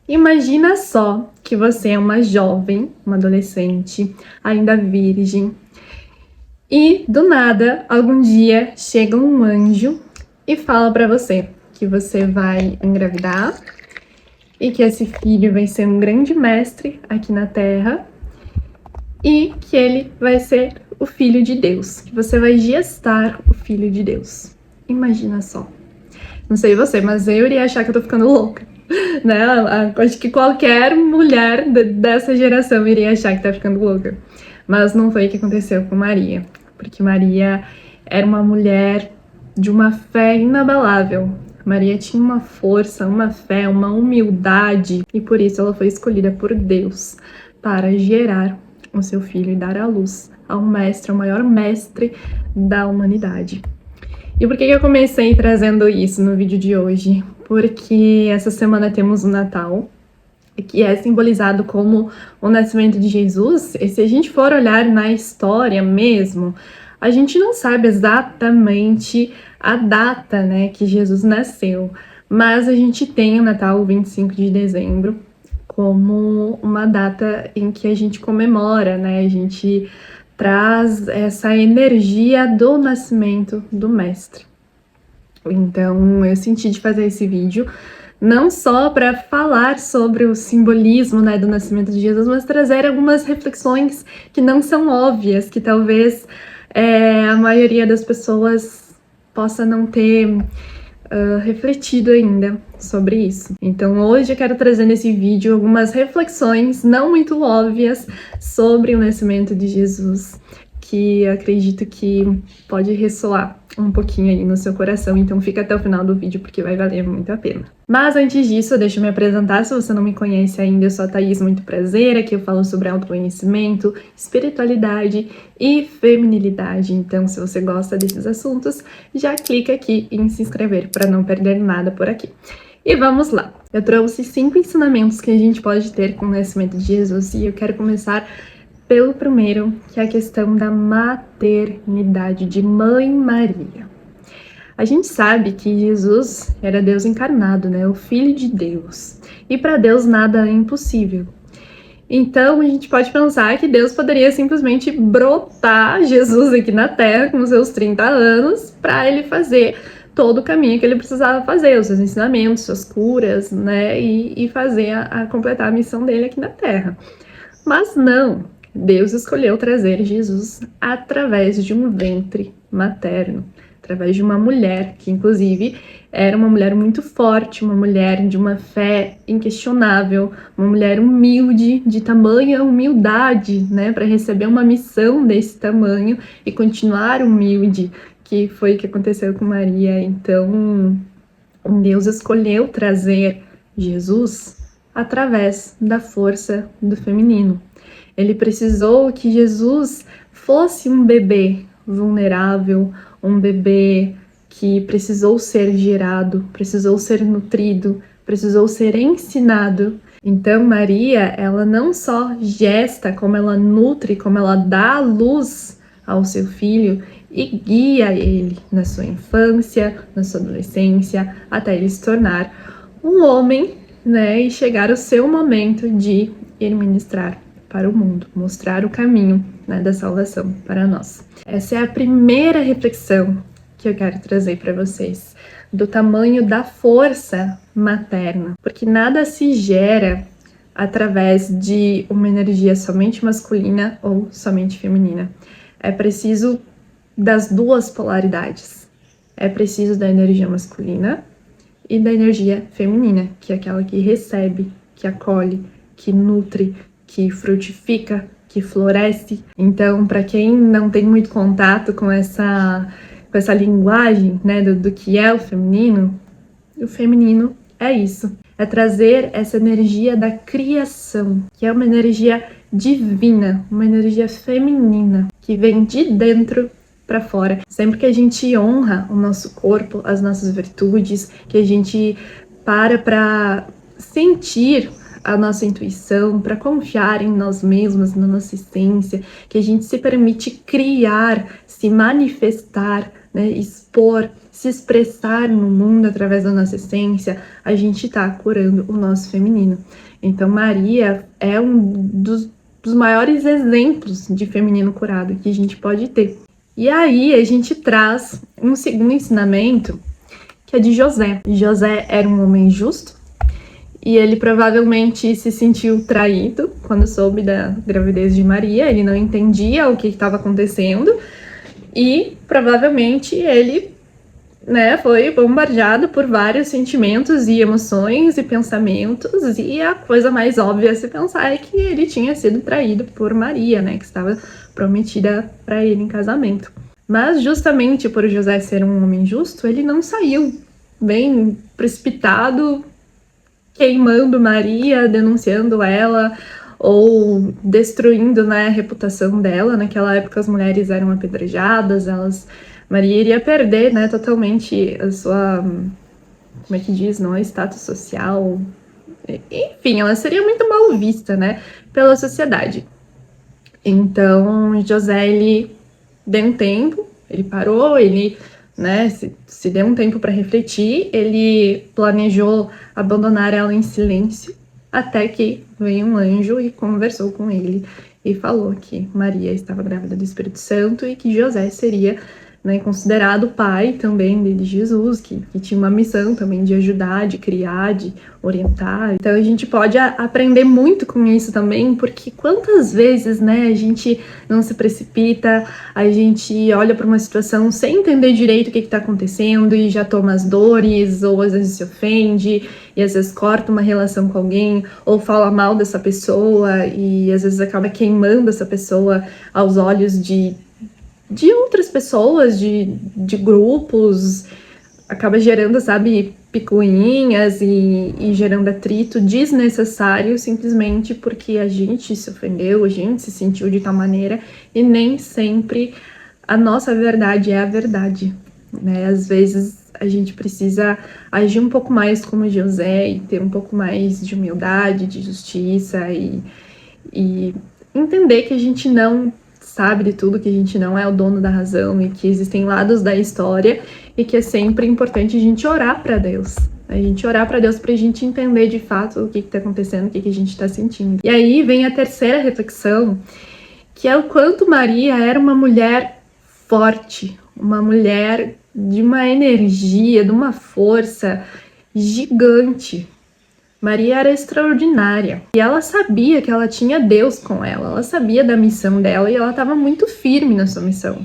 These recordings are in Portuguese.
Imagina só que você é uma jovem, uma adolescente, ainda virgem, e do nada, algum dia, chega um anjo e fala pra você que você vai engravidar e que esse filho vai ser um grande mestre aqui na Terra e que ele vai ser o Filho de Deus, que você vai gestar o Filho de Deus. Imagina só. Não sei você, mas eu iria achar que eu tô ficando louca. Né? Acho que qualquer mulher dessa geração iria achar que tá ficando louca. Mas não foi o que aconteceu com Maria, porque Maria era uma mulher de uma fé inabalável. Maria tinha uma força, uma fé, uma humildade, e por isso ela foi escolhida por Deus para gerar o seu filho e dar à luz ao mestre, ao maior mestre da humanidade. E por que eu comecei trazendo isso no vídeo de hoje? Porque essa semana temos o Natal, que é simbolizado como o nascimento de Jesus. E se a gente for olhar na história mesmo, a gente não sabe exatamente a data, né, que Jesus nasceu. Mas a gente tem o Natal, o 25 de dezembro, como uma data em que a gente comemora, né, a gente traz essa energia do nascimento do mestre. Então eu senti de fazer esse vídeo não só para falar sobre o simbolismo, né, do nascimento de Jesus, mas trazer algumas reflexões que não são óbvias, que talvez a maioria das pessoas possa não ter refletido ainda sobre isso. Então hoje eu quero trazer nesse vídeo algumas reflexões não muito óbvias sobre o nascimento de Jesus, que acredito que pode ressoar um pouquinho aí no seu coração, então fica até o final do vídeo porque vai valer muito a pena. Mas antes disso, deixa eu me apresentar, se você não me conhece ainda, eu sou a Thaís, muito prazer, aqui eu falo sobre autoconhecimento, espiritualidade e feminilidade, então se você gosta desses assuntos, já clica aqui em se inscrever para não perder nada por aqui. E vamos lá! Eu trouxe 5 ensinamentos que a gente pode ter com o nascimento de Jesus e eu quero começar pelo primeiro, que é a questão da maternidade de Mãe Maria. A gente sabe que Jesus era Deus encarnado, né? O Filho de Deus. E para Deus nada é impossível. Então a gente pode pensar que Deus poderia simplesmente brotar Jesus aqui na Terra com seus 30 anos para ele fazer todo o caminho que ele precisava fazer, os seus ensinamentos, suas curas, né? E fazer completar a missão dele aqui na Terra. Mas não. Deus escolheu trazer Jesus através de um ventre materno, através de uma mulher, que inclusive era uma mulher muito forte, uma mulher de uma fé inquestionável, uma mulher humilde, de tamanha humildade, né, para receber uma missão desse tamanho e continuar humilde, que foi o que aconteceu com Maria. Então, Deus escolheu trazer Jesus através da força do feminino. Ele precisou que Jesus fosse um bebê vulnerável, um bebê que precisou ser gerado, precisou ser nutrido, precisou ser ensinado. Então Maria, ela não só gesta, como ela nutre, como ela dá luz ao seu filho e guia ele na sua infância, na sua adolescência, até ele se tornar um homem, né, e chegar o seu momento de ir ministrar para o mundo, mostrar o caminho, né, da salvação para nós. Essa é a primeira reflexão que eu quero trazer para vocês, do tamanho da força materna, porque nada se gera através de uma energia somente masculina ou somente feminina. É preciso das duas polaridades. É preciso da energia masculina e da energia feminina, que é aquela que recebe, que acolhe, que nutre, que frutifica, que floresce. Então, para quem não tem muito contato com essa linguagem, né, do que é o feminino é isso. É trazer essa energia da criação, que é uma energia divina, uma energia feminina, que vem de dentro para fora. Sempre que a gente honra o nosso corpo, as nossas virtudes, que a gente para sentir a nossa intuição, para confiar em nós mesmos, na nossa essência, que a gente se permite criar, se manifestar, né, expor se expressar no mundo através da nossa essência, a gente está curando o nosso feminino. Então Maria é um dos maiores exemplos de feminino curado que a gente pode ter. E aí a gente traz um segundo ensinamento, que é de José. José era um homem justo, e ele provavelmente se sentiu traído quando soube da gravidez de Maria. Ele não entendia o que estava acontecendo e provavelmente ele, foi bombardeado por vários sentimentos e emoções e pensamentos, e a coisa mais óbvia a se pensar é que ele tinha sido traído por Maria, que estava prometida para ele em casamento. Mas justamente por José ser um homem justo, ele não saiu bem precipitado, queimando Maria, denunciando ela ou destruindo, a reputação dela. Naquela época as mulheres eram apedrejadas, Maria iria perder, totalmente a sua, como é que diz, status social. Enfim, ela seria muito mal vista, pela sociedade. Então, José, ele deu um tempo, ele parou, ele se deu um tempo para refletir, ele planejou abandonar ela em silêncio, até que veio um anjo e conversou com ele e falou que Maria estava grávida do Espírito Santo e que José seria considerado o pai também de Jesus, que tinha uma missão também de ajudar, de criar, de orientar. Então a gente pode aprender muito com isso também, porque quantas vezes, a gente não se precipita, a gente olha para uma situação sem entender direito o que está acontecendo e já toma as dores, ou às vezes se ofende, e às vezes corta uma relação com alguém, ou fala mal dessa pessoa, e às vezes acaba queimando essa pessoa aos olhos de outras pessoas, de grupos, acaba gerando, picuinhas e gerando atrito desnecessário, simplesmente porque a gente se ofendeu, a gente se sentiu de tal maneira, e nem sempre a nossa verdade é a verdade, Às vezes a gente precisa agir um pouco mais como José e ter um pouco mais de humildade, de justiça e entender que a gente não sabe de tudo, que a gente não é o dono da razão e que existem lados da história e que é sempre importante a gente orar para Deus. A gente orar para Deus pra gente entender de fato o que tá acontecendo, o que a gente tá sentindo. E aí vem a terceira reflexão, que é o quanto Maria era uma mulher forte, uma mulher de uma energia, de uma força gigante. Maria era extraordinária e ela sabia que ela tinha Deus com ela sabia da missão dela e ela estava muito firme na sua missão,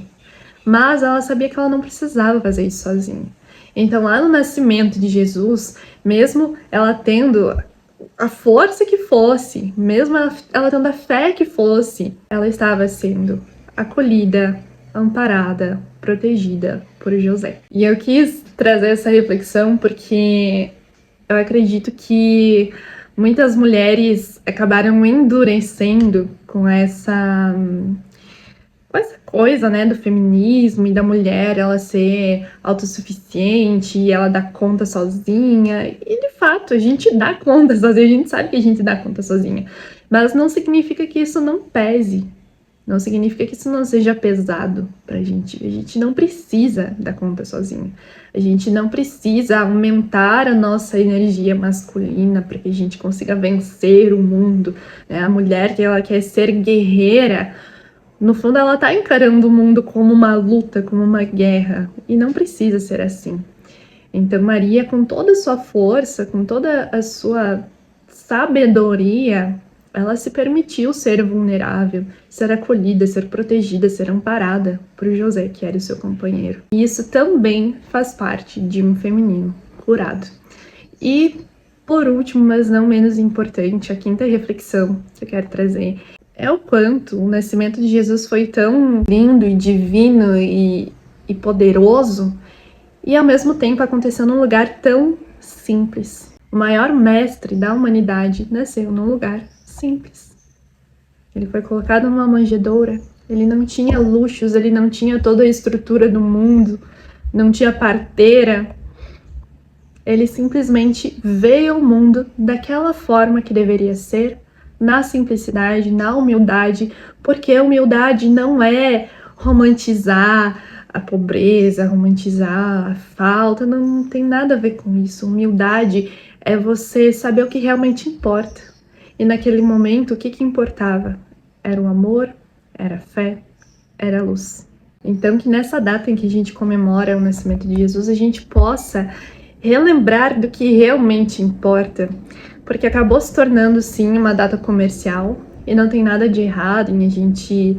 mas ela sabia que ela não precisava fazer isso sozinha. Então lá no nascimento de Jesus, mesmo ela tendo a força que fosse, mesmo ela tendo a fé que fosse, ela estava sendo acolhida, amparada, protegida por José. E eu quis trazer essa reflexão porque eu acredito que muitas mulheres acabaram endurecendo com essa coisa, do feminismo e da mulher ela ser autossuficiente e ela dar conta sozinha. E de fato, a gente dá conta sozinha, a gente sabe que a gente dá conta sozinha. Mas não significa que isso não pese. Não significa que isso não seja pesado pra gente. A gente não precisa dar conta sozinho. A gente não precisa aumentar a nossa energia masculina para que a gente consiga vencer o mundo. A mulher que ela quer ser guerreira, no fundo ela tá encarando o mundo como uma luta, como uma guerra. E não precisa ser assim. Então Maria, com toda a sua força, com toda a sua sabedoria, ela se permitiu ser vulnerável, ser acolhida, ser protegida, ser amparada por José, que era o seu companheiro. E isso também faz parte de um feminino curado. E, por último, mas não menos importante, a quinta reflexão que eu quero trazer é o quanto o nascimento de Jesus foi tão lindo e divino e poderoso, e ao mesmo tempo aconteceu num lugar tão simples. O maior mestre da humanidade nasceu num lugar simples. Ele foi colocado numa manjedoura, ele não tinha luxos, ele não tinha toda a estrutura do mundo, não tinha parteira. Ele simplesmente veio ao mundo daquela forma que deveria ser, na simplicidade, na humildade, porque a humildade não é romantizar a pobreza, romantizar a falta, não tem nada a ver com isso. Humildade é você saber o que realmente importa. E naquele momento, o que importava? Era o amor, era a fé, era a luz. Então, que nessa data em que a gente comemora o nascimento de Jesus, a gente possa relembrar do que realmente importa, porque acabou se tornando, sim, uma data comercial, e não tem nada de errado em a gente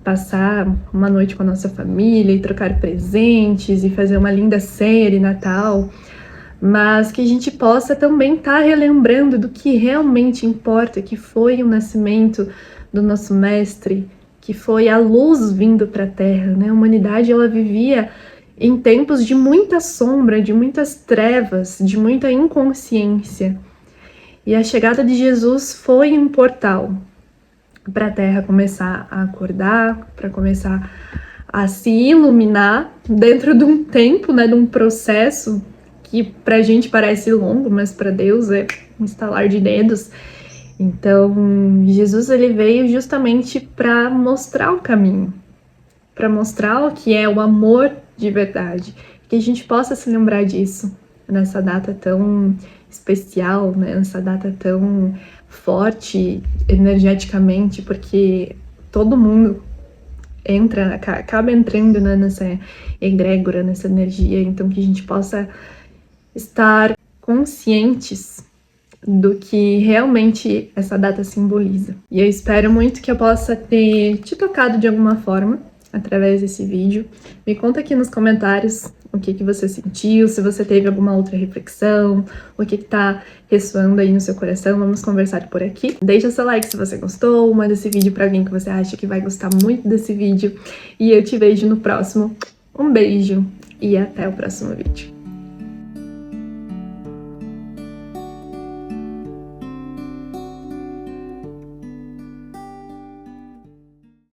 passar uma noite com a nossa família e trocar presentes e fazer uma linda ceia de Natal, mas que a gente possa também estar relembrando do que realmente importa, que foi o nascimento do nosso mestre, que foi a luz vindo para a Terra, né? A humanidade, ela vivia em tempos de muita sombra, de muitas trevas, de muita inconsciência. E a chegada de Jesus foi um portal para a Terra começar a acordar, para começar a se iluminar dentro de um tempo, né, de um processo que pra gente parece longo, mas para Deus é um estalar de dedos. Então, Jesus, ele veio justamente para mostrar o caminho, para mostrar o que é o amor de verdade, que a gente possa se lembrar disso nessa data tão especial, né? Nessa data tão forte energeticamente, porque todo mundo acaba entrando, né, nessa egrégora, nessa energia, então que a gente possa estar conscientes do que realmente essa data simboliza. E eu espero muito que eu possa ter te tocado de alguma forma através desse vídeo. Me conta aqui nos comentários o que você sentiu, se você teve alguma outra reflexão, o que tá ressoando aí no seu coração. Vamos conversar por aqui. Deixa seu like se você gostou, manda esse vídeo pra alguém que você acha que vai gostar muito desse vídeo. E eu te vejo no próximo. Um beijo e até o próximo vídeo.